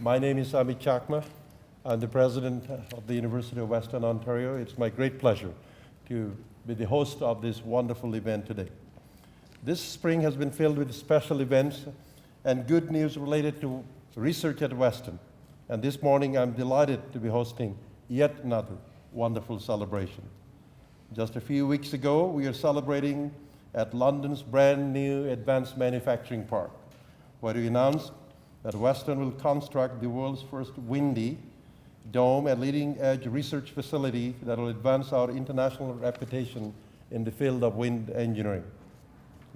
My name is Amit Chakma. I'm the president of the University of Western Ontario. It's my great pleasure to be the host of this wonderful event today. This spring has been filled with special events and good news related to research at Western. And this morning I'm delighted to be hosting yet another wonderful celebration. Just a few weeks ago, we are celebrating at London's brand new Advanced Manufacturing Park, where we announced that Western will construct the world's first windy dome, a leading-edge research facility that will advance our international reputation in the field of wind engineering.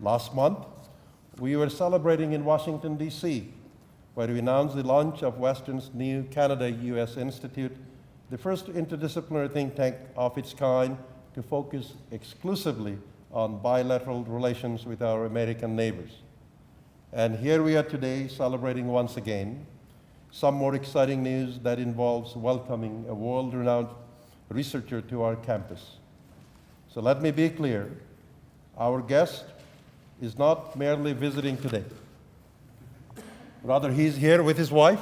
Last month, we were celebrating in Washington, D.C., where we announced the launch of Western's new Canada-US Institute, the first interdisciplinary think tank of its kind to focus exclusively on bilateral relations with our American neighbors. And here we are today celebrating once again some more exciting news that involves welcoming a world-renowned researcher to our campus. So let me be clear, our guest is not merely visiting today. Rather, he's here with his wife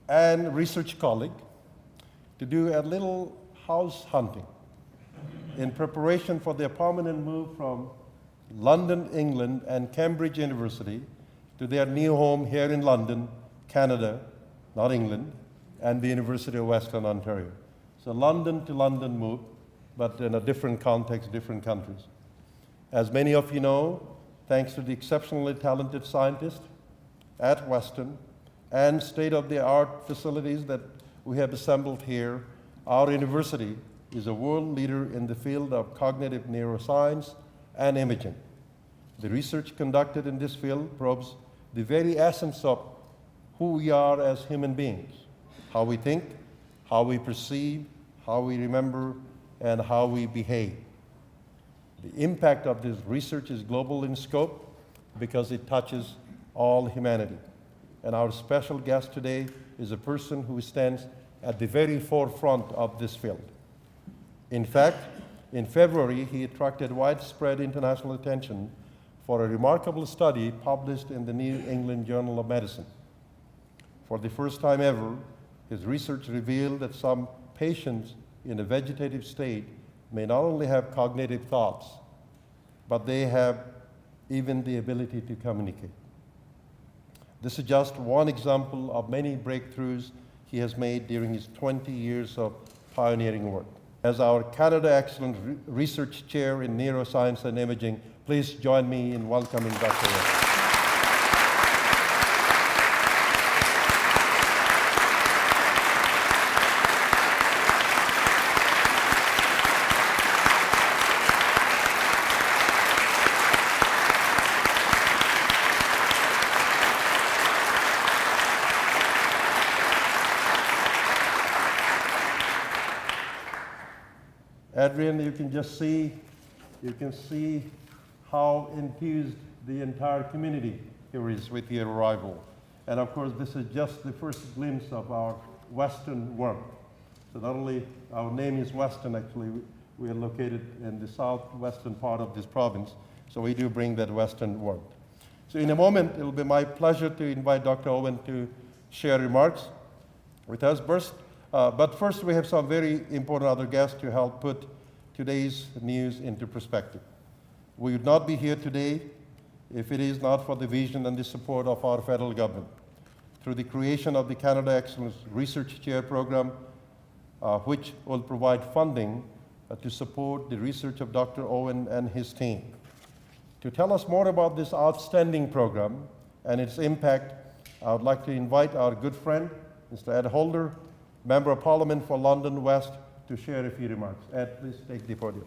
and research colleague to do a little house hunting in preparation for their permanent move from London, England, and Cambridge University to their new home here in London, Canada, not England, and the University of Western Ontario. So London to London move, but in a different context, different countries. As many of you know, thanks to the exceptionally talented scientists at Western and state-of-the-art facilities that we have assembled here, our university is a world leader in the field of cognitive neuroscience and imaging. The research conducted in this field probes the very essence of who we are as human beings, how we think, how we perceive, how we remember, and how we behave. The impact of this research is global in scope because it touches all humanity. And our special guest today is a person who stands at the very forefront of this field. In fact, in February, he attracted widespread international attention for a remarkable study published in the New England Journal of Medicine. For the first time ever, his research revealed that some patients in a vegetative state may not only have cognitive thoughts, but they have even the ability to communicate. This is just one example of many breakthroughs he has made during his 20 years of pioneering work. As our Canada Excellence Research Chair in Neuroscience and Imaging, please join me in welcoming Dr. Owen. Adrian, you can see how enthused the entire community here is with your arrival. And of course, this is just the first glimpse of our Western work. So not only our name is Western, actually, we are located in the southwestern part of this province, so we do bring that Western work. So in a moment, it will be my pleasure to invite Dr. Owen to share remarks with us. But first, we have some very important other guests to help put today's news into perspective. We would not be here today if it is not for the vision and the support of our federal government. Through the creation of the Canada Excellence Research Chair Program, which will provide funding to support the research of Dr. Owen and his team. To tell us more about this outstanding program and its impact, I would like to invite our good friend, Mr. Ed Holder, Member of Parliament for London West, to share a few remarks. Ed, please take the podium.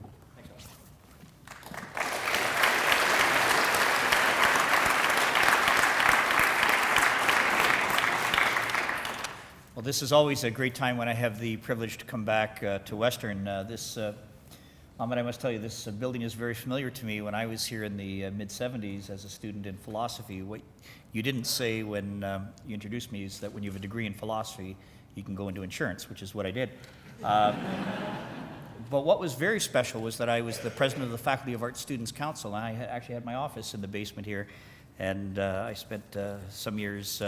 Well, this is always a great time when I have the privilege to come back to Western. Ahmed, I must tell you, this building is very familiar to me. When I was here in the mid-'70s as a student in philosophy, what you didn't say when you introduced me is that when you have a degree in philosophy, you can go into insurance, which is what I did. But what was very special was that I was the president of the Faculty of Arts Students Council, and I actually had my office in the basement here, and I spent some years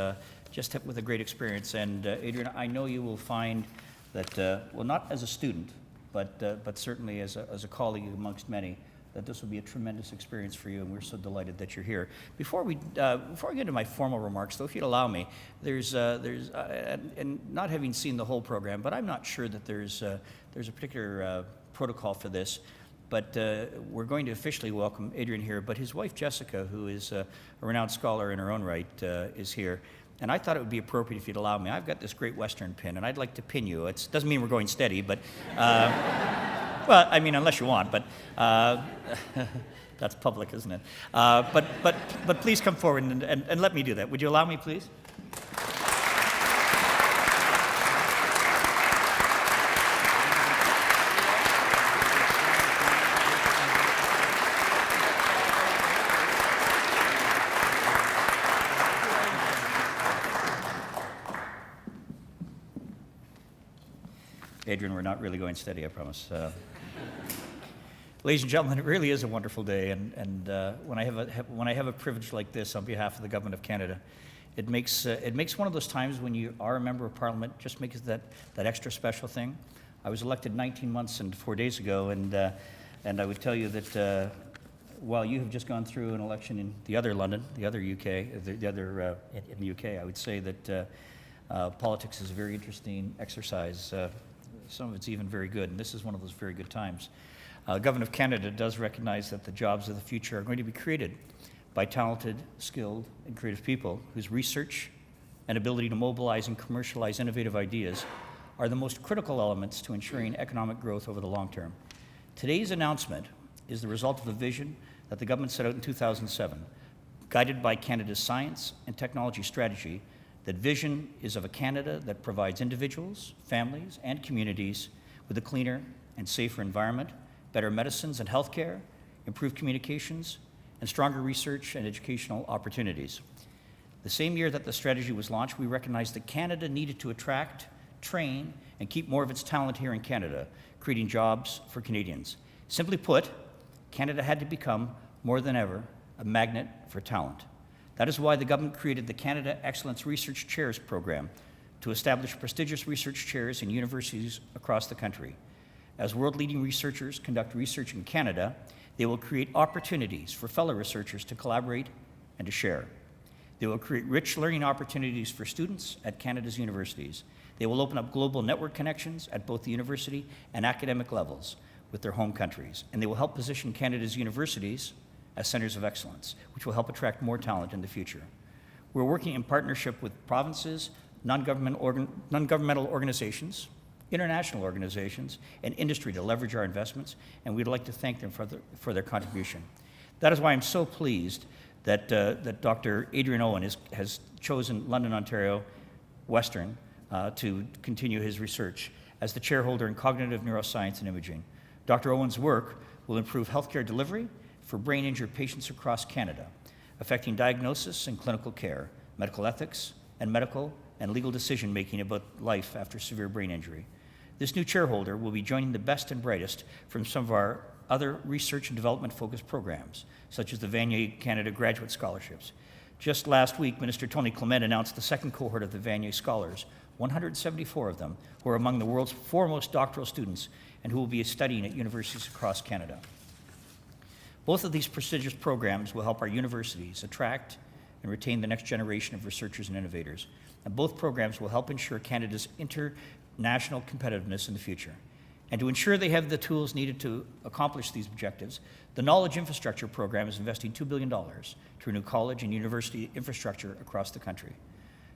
with a great experience. And Adrian, I know you will find that, well, not as a student, but certainly as a colleague amongst many, that this will be a tremendous experience for you, and we're so delighted that you're here. Before we get into my formal remarks, though, if you'd allow me, and not having seen the whole program, but I'm not sure that there's a particular protocol for this, but we're going to officially welcome Adrian here, but his wife, Jessica, who is a renowned scholar in her own right, is here. And I thought it would be appropriate if you'd allow me. I've got this great Western pin, and I'd like to pin you. It doesn't mean we're going steady, but... well, I mean, unless you want, but that's public, isn't it? But please come forward and let me do that. Would you allow me, please? Adrian, we're not really going steady, I promise. Ladies and gentlemen, it really is a wonderful day, and when I have a privilege like this on behalf of the Government of Canada, it makes one of those times when you are a member of Parliament, just makes that extra special thing. I was elected 19 months and 4 days ago, and I would tell you that while you have just gone through an election in the other London, the other UK, in the UK, I would say that politics is a very interesting exercise. Some of it's even very good, and this is one of those very good times. The Government of Canada does recognize that the jobs of the future are going to be created by talented, skilled, and creative people whose research and ability to mobilize and commercialize innovative ideas are the most critical elements to ensuring economic growth over the long term. Today's announcement is the result of a vision that the government set out in 2007, guided by Canada's science and technology strategy. That vision is of a Canada that provides individuals, families, and communities with a cleaner and safer environment, better medicines and healthcare, improved communications, and stronger research and educational opportunities. The same year that the strategy was launched, we recognized that Canada needed to attract, train, and keep more of its talent here in Canada, creating jobs for Canadians. Simply put, Canada had to become, more than ever, a magnet for talent. That is why the government created the Canada Excellence Research Chairs program to establish prestigious research chairs in universities across the country. As world-leading researchers conduct research in Canada, they will create opportunities for fellow researchers to collaborate and to share. They will create rich learning opportunities for students at Canada's universities. They will open up global network connections at both the university and academic levels with their home countries. And they will help position Canada's universities as centers of excellence, which will help attract more talent in the future. We're working in partnership with provinces, non-governmental organizations, international organizations, and industry to leverage our investments, and we'd like to thank them for their contribution. That is why I'm so pleased that Dr. Adrian Owen has chosen London, Ontario, Western, to continue his research as the chairholder in cognitive neuroscience and imaging. Dr. Owen's work will improve healthcare delivery for brain-injured patients across Canada, affecting diagnosis and clinical care, medical ethics, and medical and legal decision-making about life after severe brain injury. This new chairholder will be joining the best and brightest from some of our other research and development-focused programs, such as the Vanier Canada Graduate Scholarships. Just last week, Minister Tony Clement announced the second cohort of the Vanier Scholars, 174 of them, who are among the world's foremost doctoral students and who will be studying at universities across Canada. Both of these prestigious programs will help our universities attract and retain the next generation of researchers and innovators. And both programs will help ensure Canada's international competitiveness in the future. And to ensure they have the tools needed to accomplish these objectives, the Knowledge Infrastructure Program is investing $2 billion to renew college and university infrastructure across the country.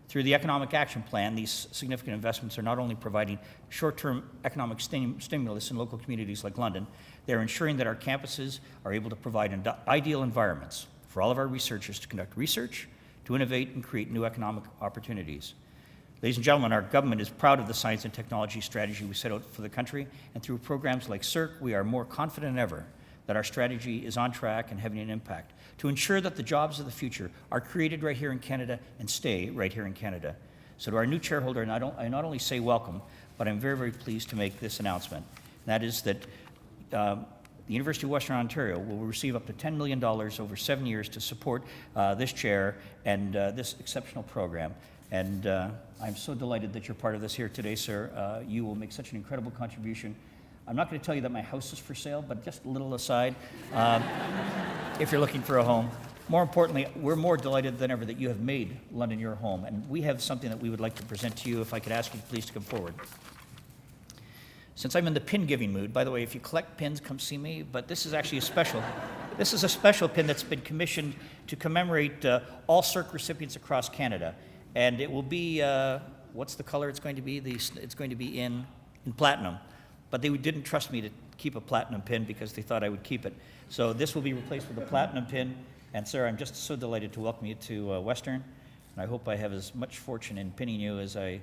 Through the Economic Action Plan, these significant investments are not only providing short-term economic stimulus in local communities like London, they're ensuring that our campuses are able to provide ideal environments for all of our researchers to conduct research, to innovate, and create new economic opportunities. Ladies and gentlemen, our government is proud of the science and technology strategy we set out for the country, and through programs like CERC, we are more confident than ever that our strategy is on track and having an impact to ensure that the jobs of the future are created right here in Canada and stay right here in Canada. So to our new chairholder, I not only say welcome, but I'm very, very pleased to make this announcement. And that is that the University of Western Ontario will receive up to $10 million over 7 years to support this chair and this exceptional program. And I'm so delighted that you're part of this here today, sir. You will make such an incredible contribution. I'm not going to tell you that my house is for sale, but just a little aside, if you're looking for a home. More importantly, we're more delighted than ever that you have made London your home, and we have something that we would like to present to you. If I could ask you please to come forward. Since I'm in the pin-giving mood, by the way, if you collect pins, come see me, but this is actually a special. This is a special pin that's been commissioned to commemorate all CERC recipients across Canada, and it will be, what's the color it's going to be? It's going to be in platinum, but they didn't trust me to keep a platinum pin because they thought I would keep it. So this will be replaced with a platinum pin. And sir, I'm just so delighted to welcome you to Western, and I hope I have as much fortune in pinning you as I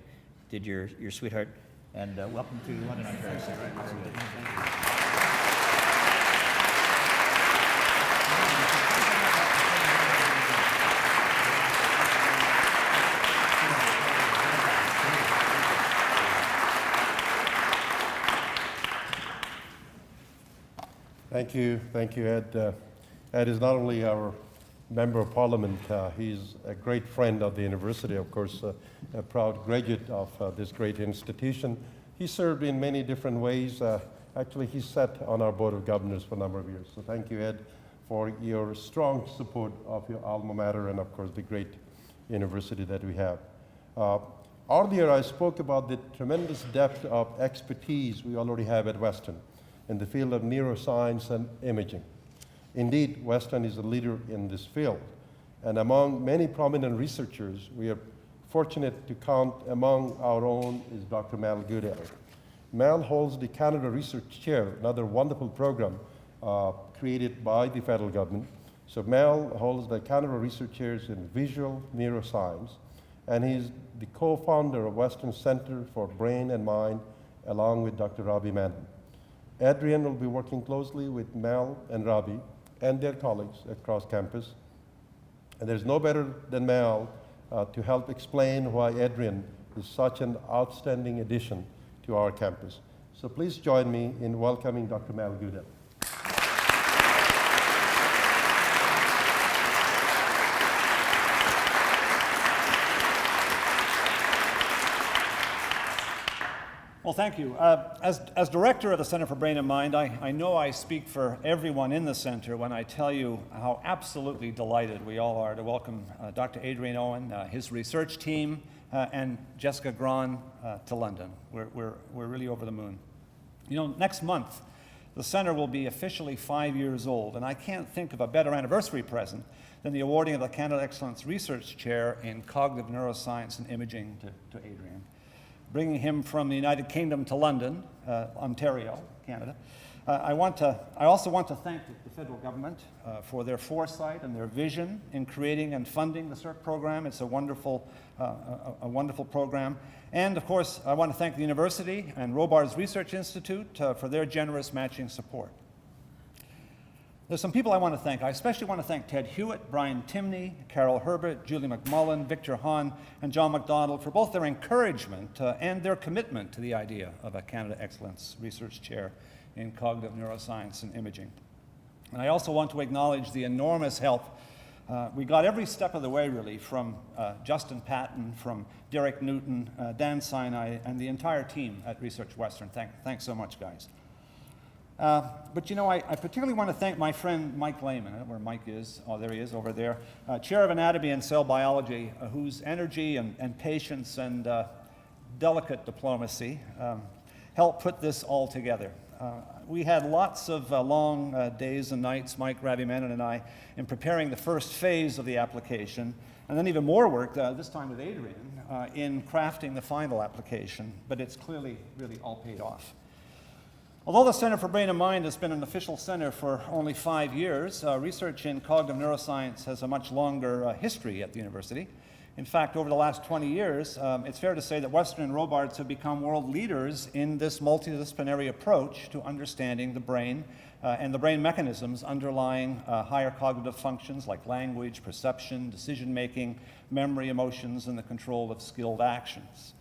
did your sweetheart. And welcome to London, Ontario. Thank you, Ed. Ed is not only our Member of Parliament, he's a great friend of the university, of course, a proud graduate of this great institution. He served in many different ways. Actually, he sat on our Board of Governors for a number of years. So thank you, Ed, for your strong support of your alma mater and, of course, the great university that we have. Earlier, I spoke about the tremendous depth of expertise we already have at Western in the field of neuroscience and imaging. Indeed, Western is a leader in this field, and among many prominent researchers, we are fortunate to count among our own is Dr. Mel Goodell. Mel holds the Canada Research Chair, another wonderful program created by the federal government. So Mel holds the Canada Research Chairs in Visual Neuroscience, and he's the co-founder of Western Center for Brain and Mind, along with Dr. Robbie Mann. Adrian will be working closely with Mel and Robbie and their colleagues across campus. And there's no better than Mel to help explain why Adrian is such an outstanding addition to our campus. So please join me in welcoming Dr. Mel Goodell. Well, thank you. As director of the Center for Brain and Mind, I know I speak for everyone in the center when I tell you how absolutely delighted we all are to welcome Dr. Adrian Owen, his research team, and Jessica Grahn to London. We're really over the moon. You know, next month, the center will be officially 5 years old, and I can't think of a better anniversary present than the awarding of the Canada Excellence Research Chair in Cognitive Neuroscience and Imaging to Adrian. Bringing him from the United Kingdom to London, Ontario, Canada. I also want to thank the federal government for their foresight and their vision in creating and funding the CERC program. It's a wonderful program. And of course, I want to thank the university and Robards Research Institute for their generous matching support. There's some people I want to thank. I especially want to thank Ted Hewitt, Brian Timney, Carol Herbert, Julie McMullen, Victor Hahn, and John MacDonald for both their encouragement and their commitment to the idea of a Canada Excellence Research Chair in Cognitive Neuroscience and Imaging. And I also want to acknowledge the enormous help we got every step of the way, really, from Justin Patton, from Derek Newton, Dan Sinai, and the entire team at Research Western. Thanks so much, guys. But you know, I particularly want to thank my friend Mike Lehman. I don't know where Mike is. Oh, there he is, over there. Chair of Anatomy and Cell Biology, whose energy and patience and delicate diplomacy helped put this all together. We had lots of long days and nights, Mike, Ravi Menon, and I, in preparing the first phase of the application, and then even more work, this time with Adrian, in crafting the final application. But it's clearly really all paid off. Although the Center for Brain and Mind has been an official center for only 5 years, research in cognitive neuroscience has a much longer history at the university. In fact, over the last 20 years, it's fair to say that Western and Robards have become world leaders in this multidisciplinary approach to understanding the brain and the brain mechanisms underlying higher cognitive functions like language, perception, decision-making, memory, emotions, and the control of skilled actions.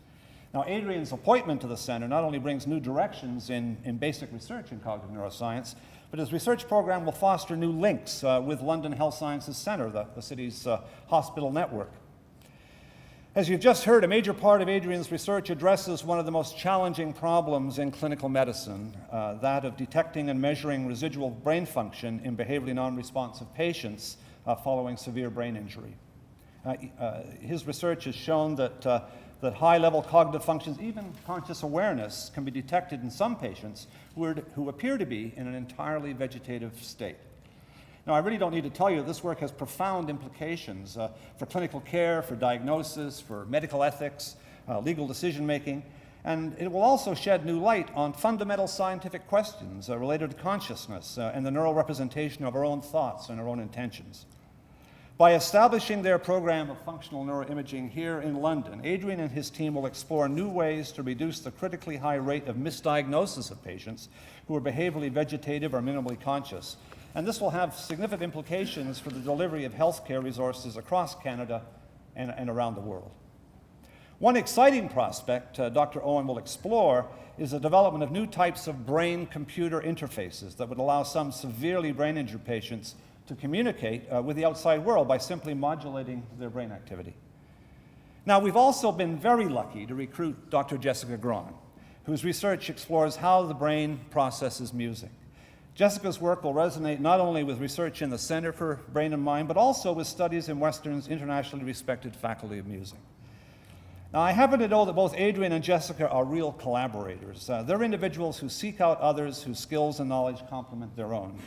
Now, Adrian's appointment to the center not only brings new directions in basic research in cognitive neuroscience, but his research program will foster new links with London Health Sciences Centre, the city's hospital network. As you've just heard, a major part of Adrian's research addresses one of the most challenging problems in clinical medicine, that of detecting and measuring residual brain function in behaviorally non-responsive patients following severe brain injury. His research has shown that high-level cognitive functions, even conscious awareness, can be detected in some patients who appear to be in an entirely vegetative state. Now, I really don't need to tell you that this work has profound implications for clinical care, for diagnosis, for medical ethics, legal decision-making, and it will also shed new light on fundamental scientific questions related to consciousness and the neural representation of our own thoughts and our own intentions. By establishing their program of functional neuroimaging here in London, Adrian and his team will explore new ways to reduce the critically high rate of misdiagnosis of patients who are behaviorally vegetative or minimally conscious. And this will have significant implications for the delivery of healthcare resources across Canada and around the world. One exciting prospect Dr. Owen will explore is the development of new types of brain-computer interfaces that would allow some severely brain-injured patients to communicate with the outside world by simply modulating their brain activity. Now, we've also been very lucky to recruit Dr. Jessica Grahn, whose research explores how the brain processes music. Jessica's work will resonate not only with research in the Center for Brain and Mind, but also with studies in Western's internationally respected Faculty of Music. Now, I happen to know that both Adrian and Jessica are real collaborators. They're individuals who seek out others whose skills and knowledge complement their own.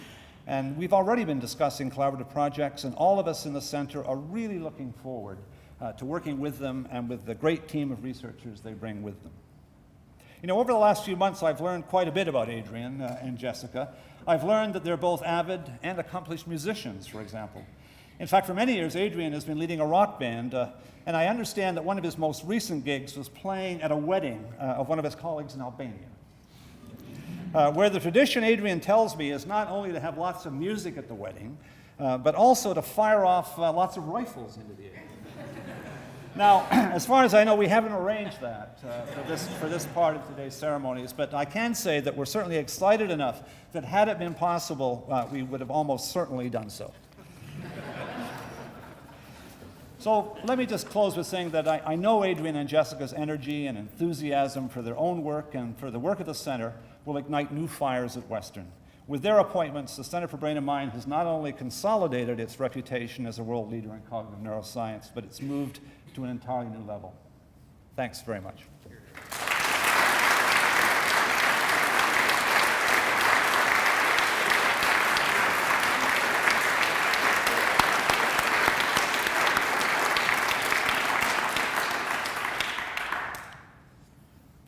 And we've already been discussing collaborative projects, and all of us in the center are really looking forward to working with them and with the great team of researchers they bring with them. You know, over the last few months, I've learned quite a bit about Adrian and Jessica. I've learned that they're both avid and accomplished musicians, for example. In fact, for many years, Adrian has been leading a rock band, and I understand that one of his most recent gigs was playing at a wedding of one of his colleagues in Albania. Where the tradition, Adrian tells me, is not only to have lots of music at the wedding, but also to fire off lots of rifles into the air. Now, as far as I know, we haven't arranged that for this part of today's ceremonies, but I can say that we're certainly excited enough that had it been possible, we would have almost certainly done so. So let me just close with saying that I know Adrian and Jessica's energy and enthusiasm for their own work and for the work of the Center will ignite new fires at Western. With their appointments, the Center for Brain and Mind has not only consolidated its reputation as a world leader in cognitive neuroscience, but it's moved to an entirely new level. Thanks very much.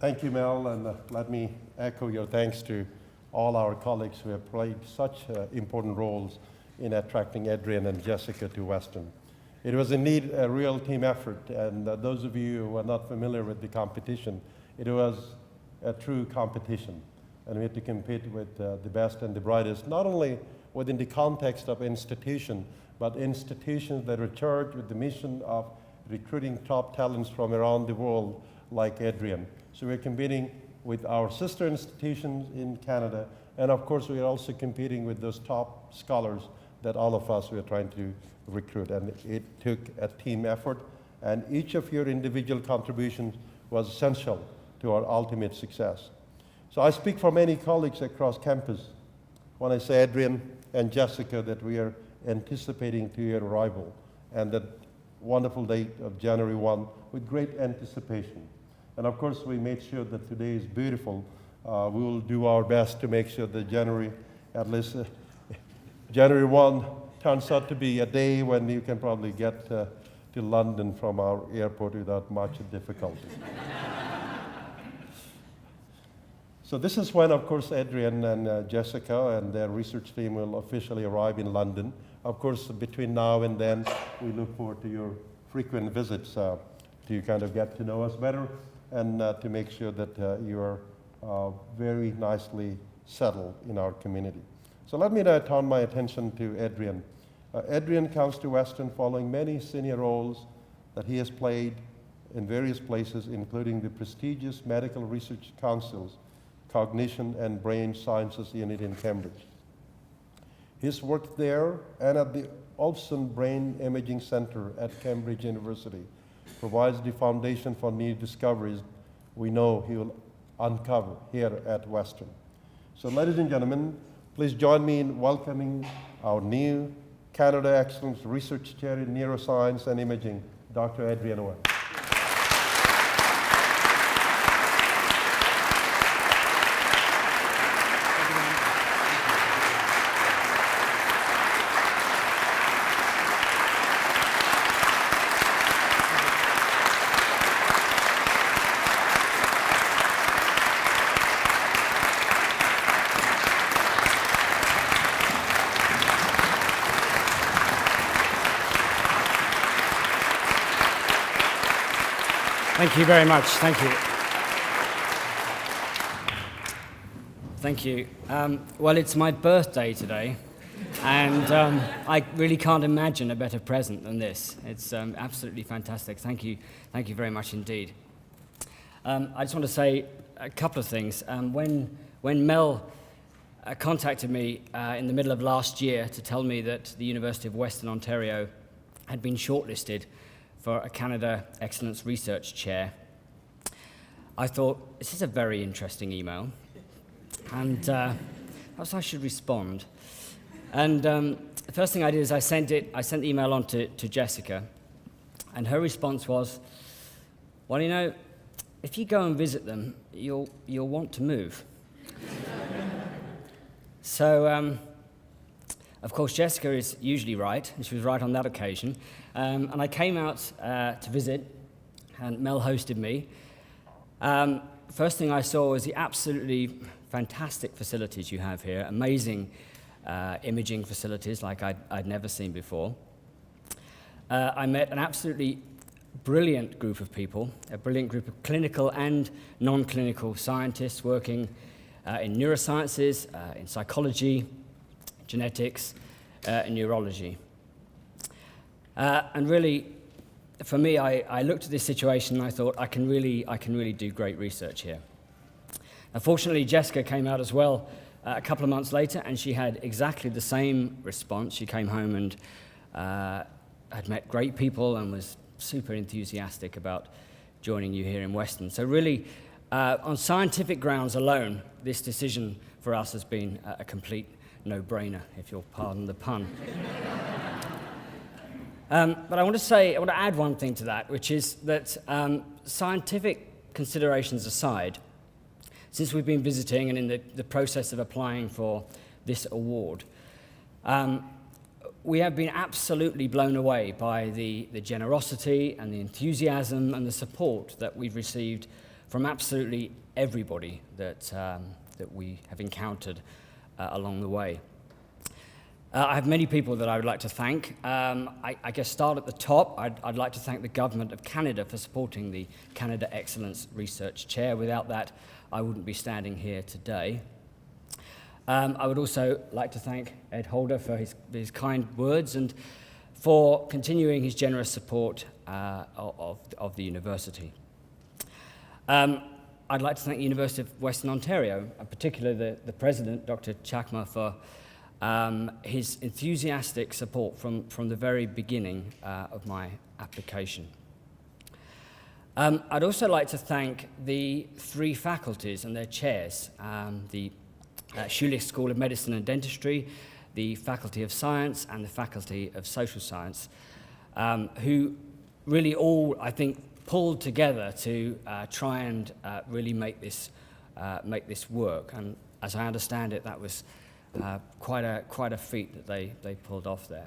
Thank you, Mel, and let me echo your thanks to all our colleagues who have played such important roles in attracting Adrian and Jessica to Western. It was indeed a real team effort, and those of you who are not familiar with the competition, it was a true competition, and we had to compete with the best and the brightest, not only within the context of institution, but institutions that are charged with the mission of recruiting top talents from around the world, like Adrian. So we're competing with our sister institutions in Canada, and of course we are also competing with those top scholars that all of us were trying to recruit. And it took a team effort, and each of your individual contributions was essential to our ultimate success. So I speak for many colleagues across campus when I say, Adrian and Jessica, that we are anticipating to your arrival and that wonderful date of January 1 with great anticipation. And of course, we made sure that today is beautiful. We will do our best to make sure that January 1 turns out to be a day when you can probably get to London from our airport without much difficulty. So this is when, of course, Adrian and Jessica and their research team will officially arrive in London. Of course, between now and then, we look forward to your frequent visits to kind of get to know us better and to make sure that you are very nicely settled in our community. So let me now turn my attention to Adrian. Adrian comes to Western following many senior roles that he has played in various places, including the prestigious Medical Research Council's Cognition and Brain Sciences Unit in Cambridge. He's worked there and at the Olson Brain Imaging Center at Cambridge University, provides the foundation for new discoveries we know he will uncover here at Western. So ladies and gentlemen, please join me in welcoming our new Canada Excellence Research Chair in Neuroscience and Imaging, Dr. Adrian Owen. Thank you very much. Thank you. Thank you. Well, it's my birthday today, and I really can't imagine a better present than this. It's absolutely fantastic. Thank you. Thank you very much indeed. I just want to say a couple of things. When Mel contacted me in the middle of last year to tell me that the University of Western Ontario had been shortlisted for a Canada Excellence Research Chair, I thought, this is a very interesting email, and perhaps I should respond. And the first thing I did is I sent the email on to Jessica, and her response was, well, you know, if you go and visit them, you'll want to move. So, of course, Jessica is usually right, and she was right on that occasion. And I came out to visit, and Mel hosted me. First thing I saw was the absolutely fantastic facilities you have here, amazing imaging facilities like I'd never seen before. I met an absolutely brilliant group of people, a brilliant group of clinical and non-clinical scientists working in neurosciences, in psychology, genetics, and neurology. And really, for me, I looked at this situation and I thought, I can really do great research here. Unfortunately, Jessica came out as well a couple of months later, and she had exactly the same response. She came home and had met great people and was super enthusiastic about joining you here in Western. So really, on scientific grounds alone, this decision for us has been a complete no-brainer, if you'll pardon the pun. But I want to add one thing to that, which is that scientific considerations aside, since we've been visiting and in the process of applying for this award, we have been absolutely blown away by the generosity and the enthusiasm and the support that we've received from absolutely everybody that we have encountered along the way. I have many people that I would like to thank. I guess start at the top. I'd like to thank the Government of Canada for supporting the Canada Excellence Research Chair. Without that, I wouldn't be standing here today. I would also like to thank Ed Holder for his kind words and for continuing his generous support of the university. I'd like to thank the University of Western Ontario, in particular the president, Dr. Chakma, for his enthusiastic support from the very beginning of my application. I'd also like to thank the three faculties and their chairs, the Schulich School of Medicine and Dentistry, the Faculty of Science, and the Faculty of Social Science, who really all, I think, pulled together to try and really make this work. And as I understand it, that was quite a feat that they pulled off there.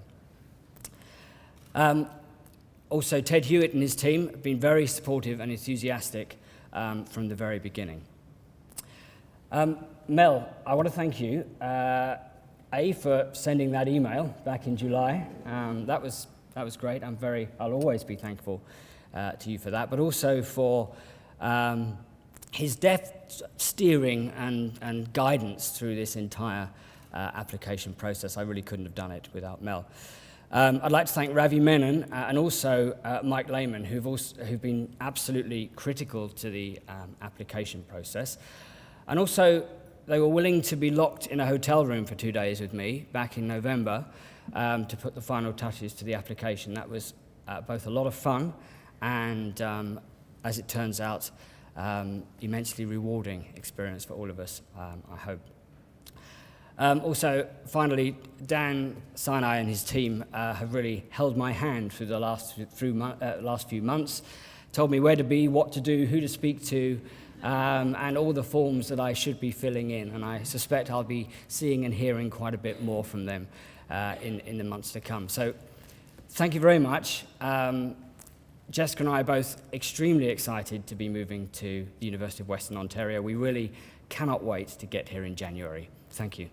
Also, Ted Hewitt and his team have been very supportive and enthusiastic from the very beginning. Mel, I want to thank you, for sending that email back in July. That was great. I'll always be thankful to you for that, but also for his deft steering and guidance through this entire application process. I really couldn't have done it without Mel. I'd like to thank Ravi Menon and also Mike Lehman, who've been absolutely critical to the application process. And also, they were willing to be locked in a hotel room for 2 days with me back in November to put the final touches to the application. That was both a lot of fun and, as it turns out, immensely rewarding experience for all of us, I hope. Also, finally, Dan Sinai and his team have really held my hand through the last few months, told me where to be, what to do, who to speak to, and all the forms that I should be filling in. And I suspect I'll be seeing and hearing quite a bit more from them in the months to come. So thank you very much. Jessica and I are both extremely excited to be moving to the University of Western Ontario. We really cannot wait to get here in January. Thank you.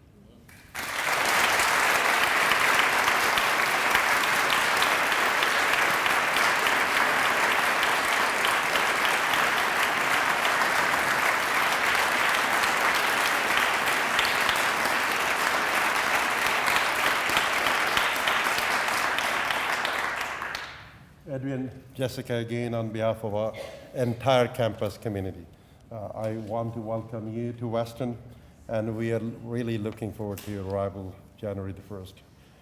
Adrian, Jessica, again, on behalf of our entire campus community, I want to welcome you to Western, and we are really looking forward to your arrival January the 1st.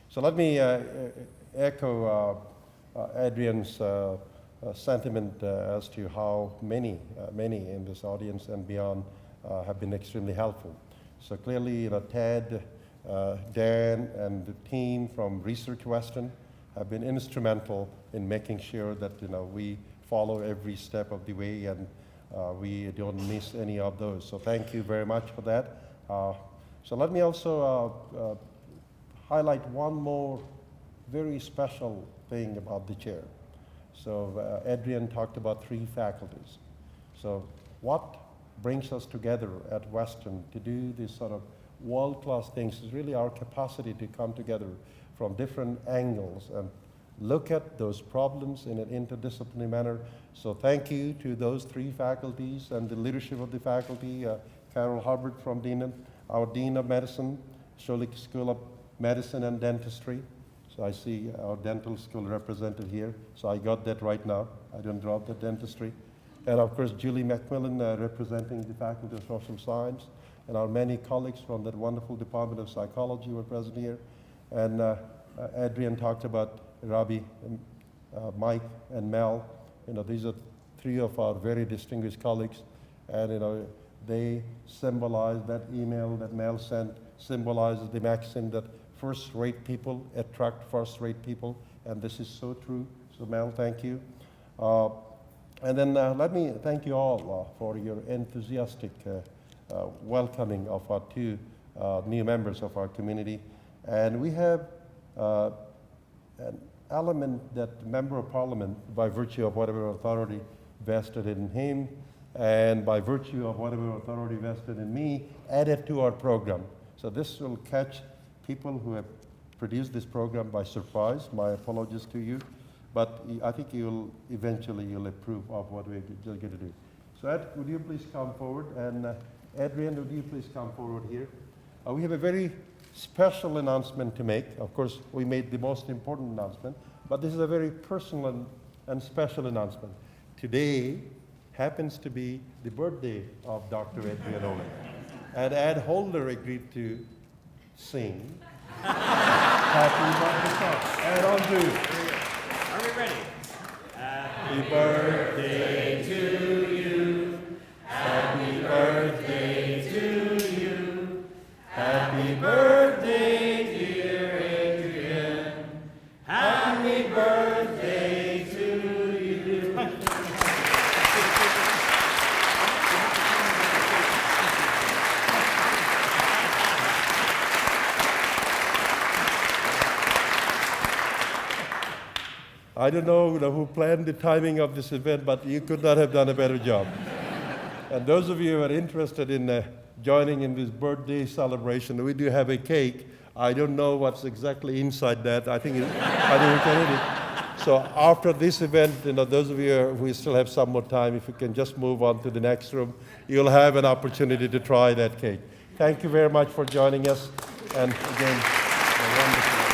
So let me echo Adrian's sentiment as to how many in this audience and beyond have been extremely helpful. So clearly, Ted, Dan, and the team from Research Western have been instrumental in making sure that we follow every step of the way and we don't miss any of those. So thank you very much for that. So let me also highlight one more very special thing about the chair. So Adrian talked about 3 faculties. So what brings us together at Western to do these sort of world-class things is really our capacity to come together from different angles and look at those problems in an interdisciplinary manner. So thank you to those 3 faculties and the leadership of the faculty, Carol Hubbard from our Dean of Medicine, Schulich School of Medicine and Dentistry. So I see our dental school represented here. So I got that right now. I didn't drop the dentistry. And of course, Julie McMillan representing the Faculty of Social Science. And our many colleagues from that wonderful Department of Psychology were present here. And Adrian talked about Robbie, Mike, and Mel. These are 3 of our very distinguished colleagues. And they symbolize, that email that Mel sent symbolizes the maxim that first-rate people attract first-rate people. And this is so true. So Mel, thank you. And then let me thank you all for your enthusiastic welcoming of our 2 new members of our community. And we have an element that Member of Parliament, by virtue of whatever authority vested in him, and by virtue of whatever authority vested in me, added to our program. So this will catch people who have produced this program by surprise. My apologies to you. But I think you'll approve of what we're going to do. So Ed, would you please come forward? And Adrian, would you please come forward here? We have a very special announcement to make. Of course, we made the most important announcement, but this is a very personal and special announcement. Today happens to be the birthday of Dr. Adrian Owen. And Ed Holder agreed to sing Happy Birthday song. And on to. Are we ready? Happy birthday to you. Happy birthday to you. Happy birthday, dear Adrian. Happy birthday to you. I don't know who planned the timing of this event, but you could not have done a better job. And those of you who are interested in joining in this birthday celebration, we do have a cake. I don't know what's exactly inside that. I think we can eat it. So after this event, those of you who still have some more time, if you can just move on to the next room, you'll have an opportunity to try that cake. Thank you very much for joining us. And again, a wonderful